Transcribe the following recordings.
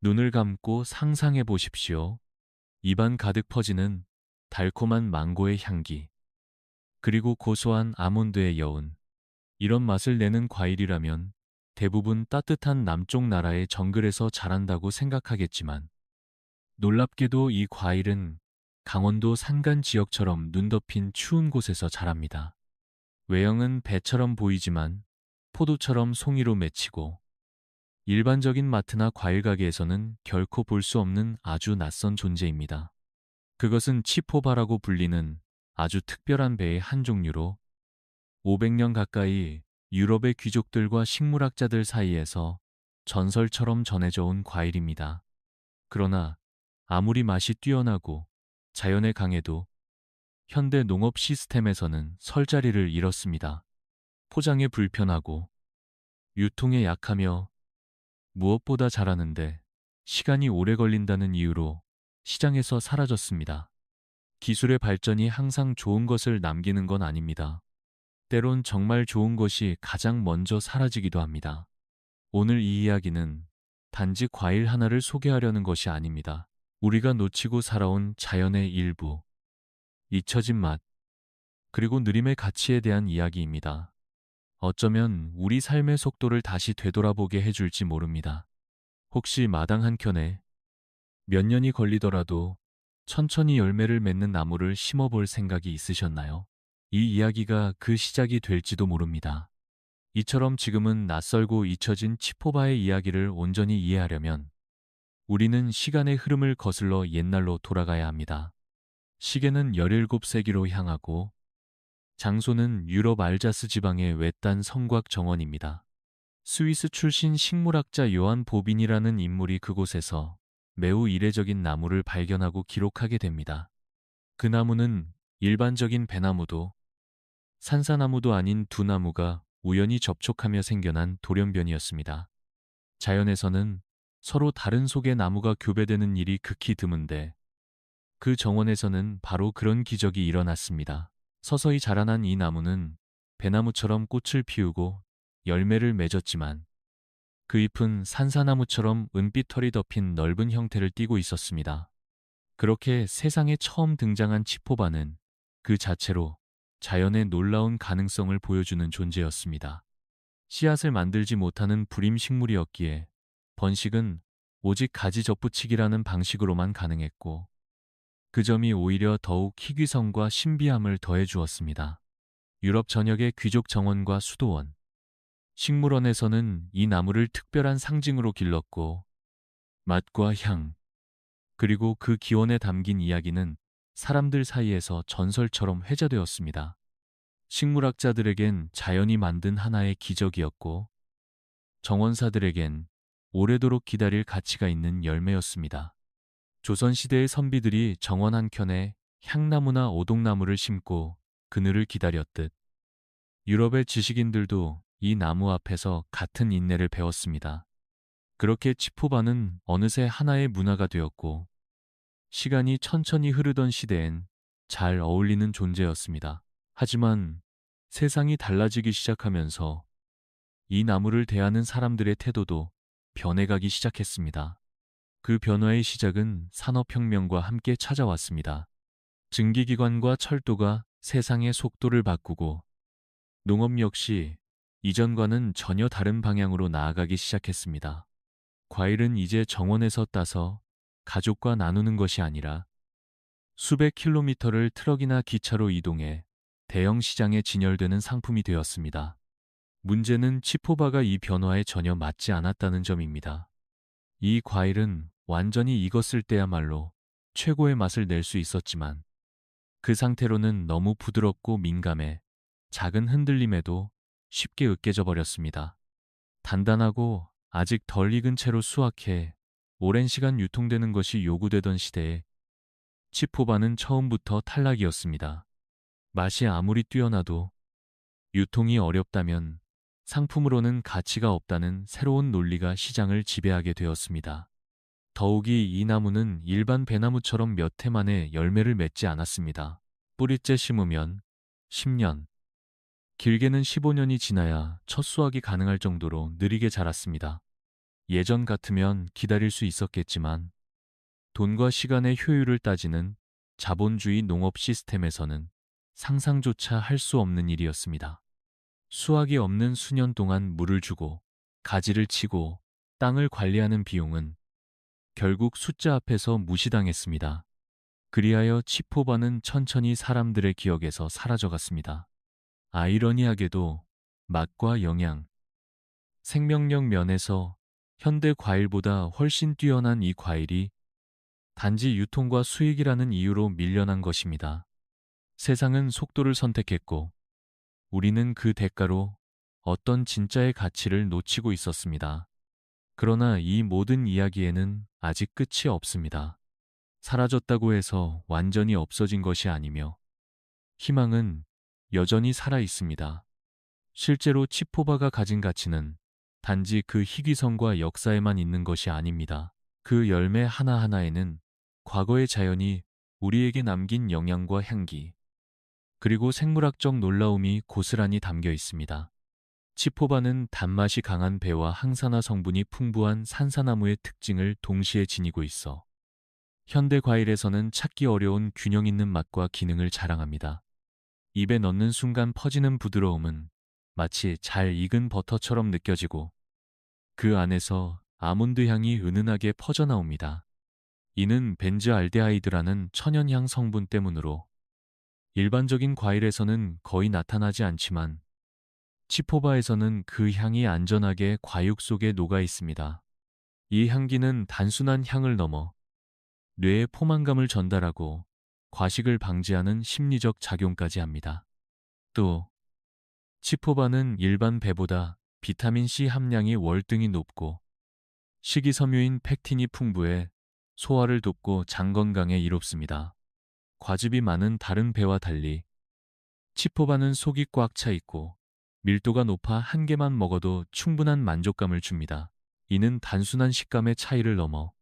눈을 감고 상상해 보십시오. 입안 가득 퍼지는 달콤한 망고의 향기, 그리고 고소한 아몬드의 여운. 이런 맛을 내는 과일이라면 대부분 따뜻한 남쪽 나라의 정글에서 자란다고 생각하겠지만, 놀랍게도 이 과일은 강원도 산간 지역처럼 눈 덮인 추운 곳에서 자랍니다. 외형은 배처럼 보이지만 포도처럼 송이로 맺히고, 일반적인 마트나 과일 가게에서는 결코 볼 수 없는 아주 낯선 존재입니다. 그것은 치포바라고 불리는 아주 특별한 배의 한 종류로 500년 가까이 유럽의 귀족들과 식물학자들 사이에서 전설처럼 전해져 온 과일입니다. 그러나 아무리 맛이 뛰어나고 자연에 강해도 현대 농업 시스템에서는 설 자리를 잃었습니다. 포장에 불편하고 유통에 약하며 무엇보다 자라는데 시간이 오래 걸린다는 이유로 시장에서 사라졌습니다. 기술의 발전이 항상 좋은 것을 남기는 건 아닙니다. 때론 정말 좋은 것이 가장 먼저 사라지기도 합니다. 오늘 이 이야기는 단지 과일 하나를 소개하려는 것이 아닙니다. 우리가 놓치고 살아온 자연의 일부, 잊혀진 맛, 그리고 느림의 가치에 대한 이야기입니다. 어쩌면 우리 삶의 속도를 다시 되돌아보게 해줄지 모릅니다. 혹시 마당 한켠에 몇 년이 걸리더라도 천천히 열매를 맺는 나무를 심어볼 생각이 있으셨나요? 이 이야기가 그 시작이 될지도 모릅니다. 이처럼 지금은 낯설고 잊혀진 치포바의 이야기를 온전히 이해하려면 우리는 시간의 흐름을 거슬러 옛날로 돌아가야 합니다. 시계는 17세기로 향하고 장소는 유럽 알자스 지방의 외딴 성곽 정원입니다. 스위스 출신 식물학자 요한 보빈이라는 인물이 그곳에서 매우 이례적인 나무를 발견하고 기록하게 됩니다. 그 나무는 일반적인 배나무도 산사나무도 아닌 두 나무가 우연히 접촉하며 생겨난 돌연변이었습니다. 자연에서는 서로 다른 속의 나무가 교배되는 일이 극히 드문데 그 정원에서는 바로 그런 기적이 일어났습니다. 서서히 자라난 이 나무는 배나무처럼 꽃을 피우고 열매를 맺었지만 그 잎은 산사나무처럼 은빛 털이 덮인 넓은 형태를 띠고 있었습니다. 그렇게 세상에 처음 등장한 치포바는 그 자체로 자연의 놀라운 가능성을 보여주는 존재였습니다. 씨앗을 만들지 못하는 불임식물이었기에 번식은 오직 가지 접붙이기라는 방식으로만 가능했고, 그 점이 오히려 더욱 희귀성과 신비함을 더해 주었습니다. 유럽 전역의 귀족 정원과 수도원, 식물원에서는 이 나무를 특별한 상징으로 길렀고, 맛과 향, 그리고 그 기원에 담긴 이야기는 사람들 사이에서 전설처럼 회자되었습니다. 식물학자들에겐 자연이 만든 하나의 기적이었고, 정원사들에겐 오래도록 기다릴 가치가 있는 열매였습니다. 조선시대의 선비들이 정원 한켠에 향나무나 오동나무를 심고 그늘을 기다렸듯 유럽의 지식인들도 이 나무 앞에서 같은 인내를 배웠습니다. 그렇게 치포바는 어느새 하나의 문화가 되었고, 시간이 천천히 흐르던 시대엔 잘 어울리는 존재였습니다. 하지만 세상이 달라지기 시작하면서 이 나무를 대하는 사람들의 태도도 변해가기 시작했습니다. 그 변화의 시작은 산업혁명과 함께 찾아왔습니다. 증기기관과 철도가 세상의 속도를 바꾸고 농업 역시 이전과는 전혀 다른 방향으로 나아가기 시작했습니다. 과일은 이제 정원에서 따서 가족과 나누는 것이 아니라 수백 킬로미터를 트럭이나 기차로 이동해 대형 시장에 진열되는 상품이 되었습니다. 문제는 치포바가 이 변화에 전혀 맞지 않았다는 점입니다. 이 과일은 완전히 익었을 때야말로 최고의 맛을 낼 수 있었지만 그 상태로는 너무 부드럽고 민감해 작은 흔들림에도 쉽게 으깨져 버렸습니다. 단단하고 아직 덜 익은 채로 수확해 오랜 시간 유통되는 것이 요구되던 시대에 치포바는 처음부터 탈락이었습니다. 맛이 아무리 뛰어나도 유통이 어렵다면 상품으로는 가치가 없다는 새로운 논리가 시장을 지배하게 되었습니다. 더욱이 이 나무는 일반 배나무처럼 몇 해 만에 열매를 맺지 않았습니다. 뿌리째 심으면 10년, 길게는 15년이 지나야 첫 수확이 가능할 정도로 느리게 자랐습니다. 예전 같으면 기다릴 수 있었겠지만 돈과 시간의 효율을 따지는 자본주의 농업 시스템에서는 상상조차 할 수 없는 일이었습니다. 수확이 없는 수년 동안 물을 주고 가지를 치고 땅을 관리하는 비용은 결국 숫자 앞에서 무시당했습니다. 그리하여 치포바는 천천히 사람들의 기억에서 사라져갔습니다. 아이러니하게도 맛과 영양, 생명력 면에서 현대 과일보다 훨씬 뛰어난 이 과일이 단지 유통과 수익이라는 이유로 밀려난 것입니다. 세상은 속도를 선택했고 우리는 그 대가로 어떤 진짜의 가치를 놓치고 있었습니다. 그러나 이 모든 이야기에는 아직 끝이 없습니다. 사라졌다고 해서 완전히 없어진 것이 아니며 희망은 여전히 살아 있습니다. 실제로 치포바가 가진 가치는 단지 그 희귀성과 역사에만 있는 것이 아닙니다. 그 열매 하나하나에는 과거의 자연이 우리에게 남긴 영양과 향기, 그리고 생물학적 놀라움이 고스란히 담겨 있습니다. 치포바는 단맛이 강한 배와 항산화 성분이 풍부한 산사나무의 특징을 동시에 지니고 있어 현대 과일에서는 찾기 어려운 균형 있는 맛과 기능을 자랑합니다. 입에 넣는 순간 퍼지는 부드러움은 마치 잘 익은 버터처럼 느껴지고 그 안에서 아몬드 향이 은은하게 퍼져나옵니다. 이는 벤즈알데하이드라는 천연향 성분 때문으로 일반적인 과일에서는 거의 나타나지 않지만 치포바에서는 그 향이 안전하게 과육 속에 녹아 있습니다. 이 향기는 단순한 향을 넘어 뇌에 포만감을 전달하고 과식을 방지하는 심리적 작용까지 합니다. 또 치포바는 일반 배보다 비타민C 함량이 월등히 높고 식이섬유인 팩틴이 풍부해 소화를 돕고 장 건강에 이롭습니다. 과즙이 많은 다른 배와 달리 치포바는 속이 꽉 차 있고 밀도가 높아 한 개만 먹어도 충분한 만족감을 줍니다. 이는 단순한 식감의 차이를 넘어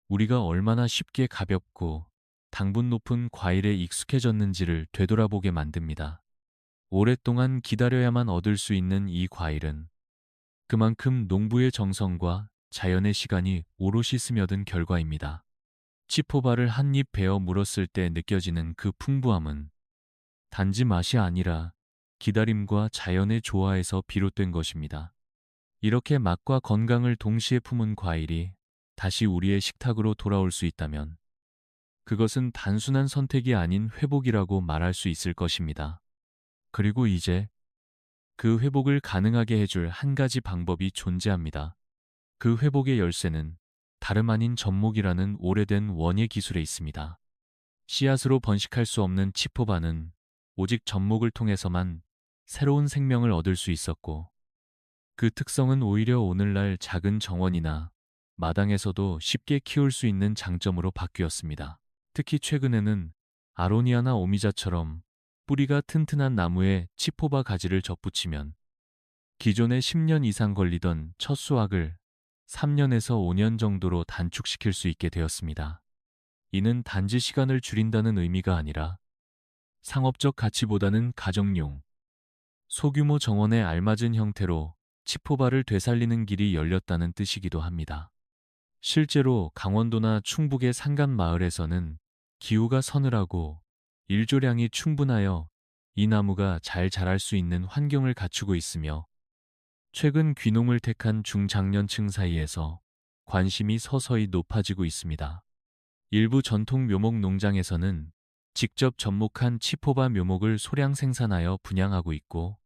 우리가 얼마나 쉽게 가볍고 당분 높은 과일에 익숙해졌는지를 되돌아보게 만듭니다. 오랫동안 기다려야만 얻을 수 있는 이 과일은 그만큼 농부의 정성과 자연의 시간이 오롯이 스며든 결과입니다. 치포바를 한 입 베어 물었을 때 느껴지는 그 풍부함은 단지 맛이 아니라 기다림과 자연의 조화에서 비롯된 것입니다. 이렇게 맛과 건강을 동시에 품은 과일이 다시 우리의 식탁으로 돌아올 수 있다면 그것은 단순한 선택이 아닌 회복이라고 말할 수 있을 것입니다. 그리고 이제 그 회복을 가능하게 해줄 한 가지 방법이 존재합니다. 그 회복의 열쇠는 다름 아닌 접목이라는 오래된 원예 기술에 있습니다. 씨앗으로 번식할 수 없는 치포바는 오직 접목을 통해서만 새로운 생명을 얻을 수 있었고 그 특성은 오히려 오늘날 작은 정원이나 마당에서도 쉽게 키울 수 있는 장점으로 바뀌었습니다. 특히 최근에는 아로니아나 오미자처럼 뿌리가 튼튼한 나무에 치포바 가지를 접붙이면 기존에 10년 이상 걸리던 첫 수확을 3년에서 5년 정도로 단축시킬 수 있게 되었습니다. 이는 단지 시간을 줄인다는 의미가 아니라 상업적 가치보다는 가정용, 소규모 정원에 알맞은 형태로 치포바를 되살리는 길이 열렸다는 뜻이기도 합니다. 실제로 강원도나 충북의 산간 마을에서는 기후가 서늘하고 일조량이 충분하여 이 나무가 잘 자랄 수 있는 환경을 갖추고 있으며 최근 귀농을 택한 중장년층 사이에서 관심이 서서히 높아지고 있습니다. 일부 전통 묘목 농장에서는 직접 접목한 치포바 묘목을 소량 생산하여 분양하고 있고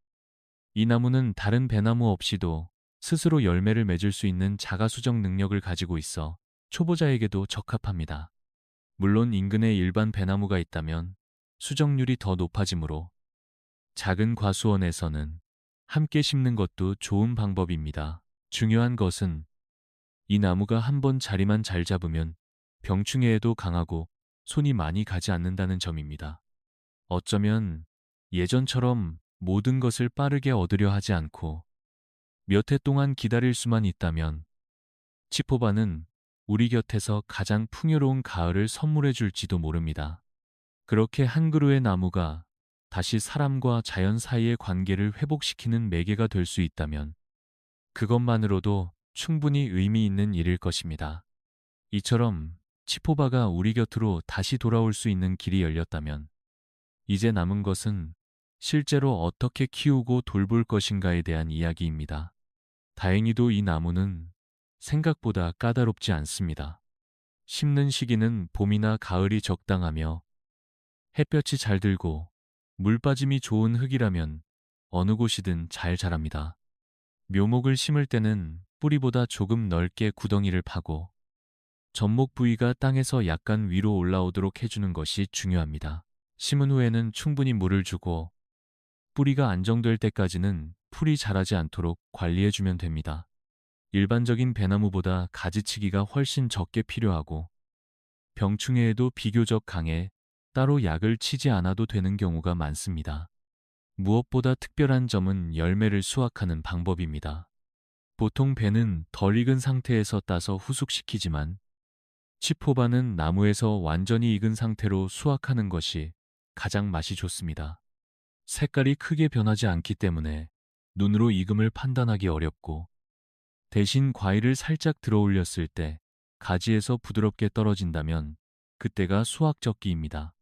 이 나무는 다른 배나무 없이도 스스로 열매를 맺을 수 있는 자가수정 능력을 가지고 있어 초보자에게도 적합합니다. 물론 인근에 일반 배나무가 있다면 수정률이 더 높아지므로 작은 과수원에서는 함께 심는 것도 좋은 방법입니다. 중요한 것은 이 나무가 한번 자리만 잘 잡으면 병충해에도 강하고 손이 많이 가지 않는다는 점입니다. 어쩌면 예전처럼 모든 것을 빠르게 얻으려 하지 않고 몇 해 동안 기다릴 수만 있다면 치포바는 우리 곁에서 가장 풍요로운 가을을 선물해 줄지도 모릅니다. 그렇게 한 그루의 나무가 다시 사람과 자연 사이의 관계를 회복시키는 매개가 될 수 있다면 그것만으로도 충분히 의미 있는 일일 것입니다. 이처럼 치포바가 우리 곁으로 다시 돌아올 수 있는 길이 열렸다면 이제 남은 것은 실제로 어떻게 키우고 돌볼 것인가에 대한 이야기입니다. 다행히도 이 나무는 생각보다 까다롭지 않습니다. 심는 시기는 봄이나 가을이 적당하며 햇볕이 잘 들고 물 빠짐이 좋은 흙이라면 어느 곳이든 잘 자랍니다. 묘목을 심을 때는 뿌리보다 조금 넓게 구덩이를 파고 접목 부위가 땅에서 약간 위로 올라오도록 해주는 것이 중요합니다. 심은 후에는 충분히 물을 주고 뿌리가 안정될 때까지는 풀이 자라지 않도록 관리해주면 됩니다. 일반적인 배나무보다 가지치기가 훨씬 적게 필요하고 병충해에도 비교적 강해 따로 약을 치지 않아도 되는 경우가 많습니다. 무엇보다 특별한 점은 열매를 수확하는 방법입니다. 보통 배는 덜 익은 상태에서 따서 후숙시키지만 치포바는 나무에서 완전히 익은 상태로 수확하는 것이 가장 맛이 좋습니다. 색깔이 크게 변하지 않기 때문에 눈으로 익음을 판단하기 어렵고 대신 과일을 살짝 들어 올렸을 때 가지에서 부드럽게 떨어진다면 그때가 수확적기입니다.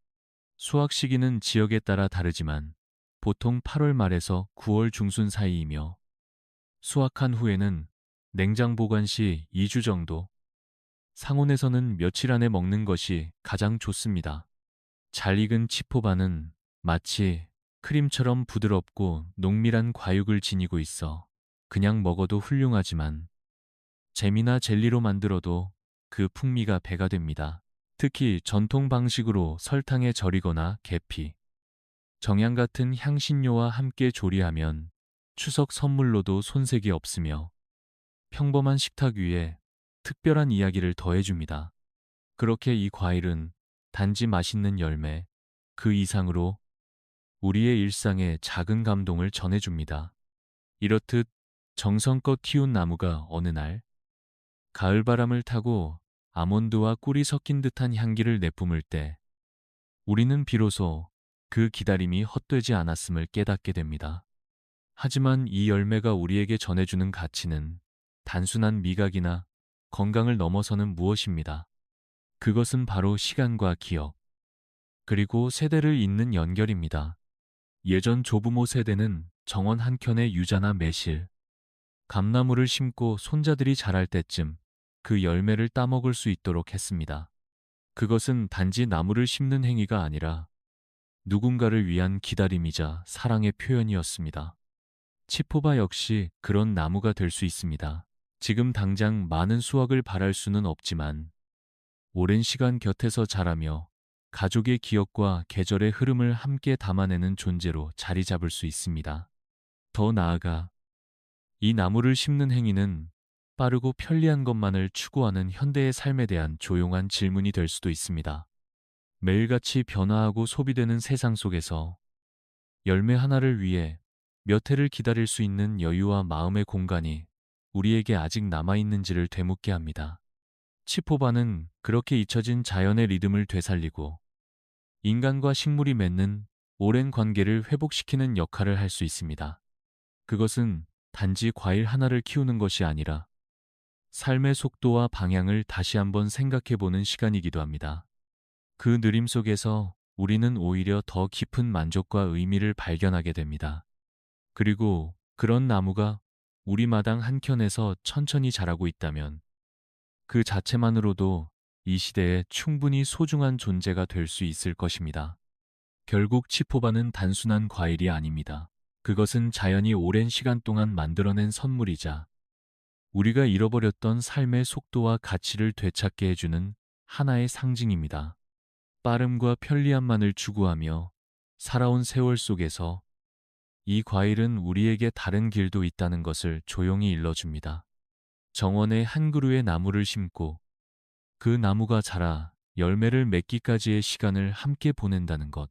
수확 시기는 지역에 따라 다르지만 보통 8월 말에서 9월 중순 사이이며 수확한 후에는 냉장 보관 시 2주 정도, 상온에서는 며칠 안에 먹는 것이 가장 좋습니다. 잘 익은 치포바는 마치 크림처럼 부드럽고 농밀한 과육을 지니고 있어 그냥 먹어도 훌륭하지만 잼이나 젤리로 만들어도 그 풍미가 배가 됩니다. 특히 전통 방식으로 설탕에 절이거나 계피, 정향 같은 향신료와 함께 조리하면 추석 선물로도 손색이 없으며 평범한 식탁 위에 특별한 이야기를 더해줍니다. 그렇게 이 과일은 단지 맛있는 열매, 그 이상으로 우리의 일상에 작은 감동을 전해줍니다. 이렇듯 정성껏 키운 나무가 어느 날 가을바람을 타고 아몬드와 꿀이 섞인 듯한 향기를 내뿜을 때 우리는 비로소 그 기다림이 헛되지 않았음을 깨닫게 됩니다. 하지만 이 열매가 우리에게 전해주는 가치는 단순한 미각이나 건강을 넘어서는 무엇입니다. 그것은 바로 시간과 기억, 그리고 세대를 잇는 연결입니다. 예전 조부모 세대는 정원 한켠에 유자나 매실, 감나무를 심고 손자들이 자랄 때쯤 그 열매를 따먹을 수 있도록 했습니다. 그것은 단지 나무를 심는 행위가 아니라 누군가를 위한 기다림이자 사랑의 표현이었습니다. 치포바 역시 그런 나무가 될 수 있습니다. 지금 당장 많은 수확을 바랄 수는 없지만 오랜 시간 곁에서 자라며 가족의 기억과 계절의 흐름을 함께 담아내는 존재로 자리 잡을 수 있습니다. 더 나아가 이 나무를 심는 행위는 빠르고 편리한 것만을 추구하는 현대의 삶에 대한 조용한 질문이 될 수도 있습니다. 매일같이 변화하고 소비되는 세상 속에서 열매 하나를 위해 몇 해를 기다릴 수 있는 여유와 마음의 공간이 우리에게 아직 남아있는지를 되묻게 합니다. 치포바는 그렇게 잊혀진 자연의 리듬을 되살리고 인간과 식물이 맺는 오랜 관계를 회복시키는 역할을 할 수 있습니다. 그것은 단지 과일 하나를 키우는 것이 아니라 삶의 속도와 방향을 다시 한번 생각해보는 시간이기도 합니다. 그 느림 속에서 우리는 오히려 더 깊은 만족과 의미를 발견하게 됩니다. 그리고 그런 나무가 우리 마당 한켠에서 천천히 자라고 있다면 그 자체만으로도 이 시대에 충분히 소중한 존재가 될 수 있을 것입니다. 결국 치포바는 단순한 과일이 아닙니다. 그것은 자연이 오랜 시간 동안 만들어낸 선물이자 우리가 잃어버렸던 삶의 속도와 가치를 되찾게 해주는 하나의 상징입니다. 빠름과 편리함만을 추구하며 살아온 세월 속에서 이 과일은 우리에게 다른 길도 있다는 것을 조용히 일러줍니다. 정원에 한 그루의 나무를 심고 그 나무가 자라 열매를 맺기까지의 시간을 함께 보낸다는 것.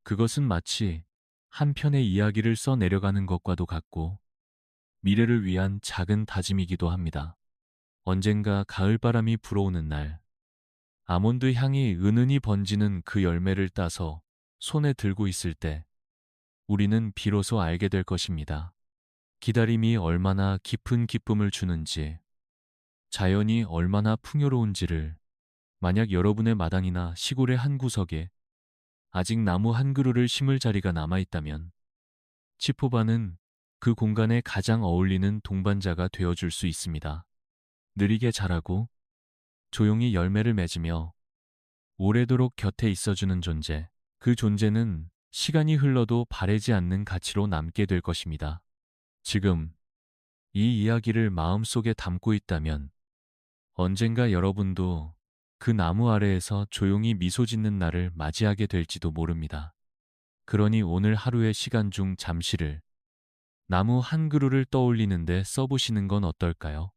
그것은 마치 한 편의 이야기를 써 내려가는 것과도 같고 미래를 위한 작은 다짐이기도 합니다. 언젠가 가을바람이 불어오는 날, 아몬드 향이 은은히 번지는 그 열매를 따서 손에 들고 있을 때 우리는 비로소 알게 될 것입니다. 기다림이 얼마나 깊은 기쁨을 주는지, 자연이 얼마나 풍요로운지를, 만약 여러분의 마당이나 시골의 한 구석에 아직 나무 한 그루를 심을 자리가 남아있다면 치포바는 그 공간에 가장 어울리는 동반자가 되어줄 수 있습니다. 느리게 자라고 조용히 열매를 맺으며 오래도록 곁에 있어주는 존재. 그 존재는 시간이 흘러도 바래지 않는 가치로 남게 될 것입니다. 지금 이 이야기를 마음속에 담고 있다면 언젠가 여러분도 그 나무 아래에서 조용히 미소 짓는 날을 맞이하게 될지도 모릅니다. 그러니 오늘 하루의 시간 중 잠시를 나무 한 그루를 떠올리는데 써보시는 건 어떨까요?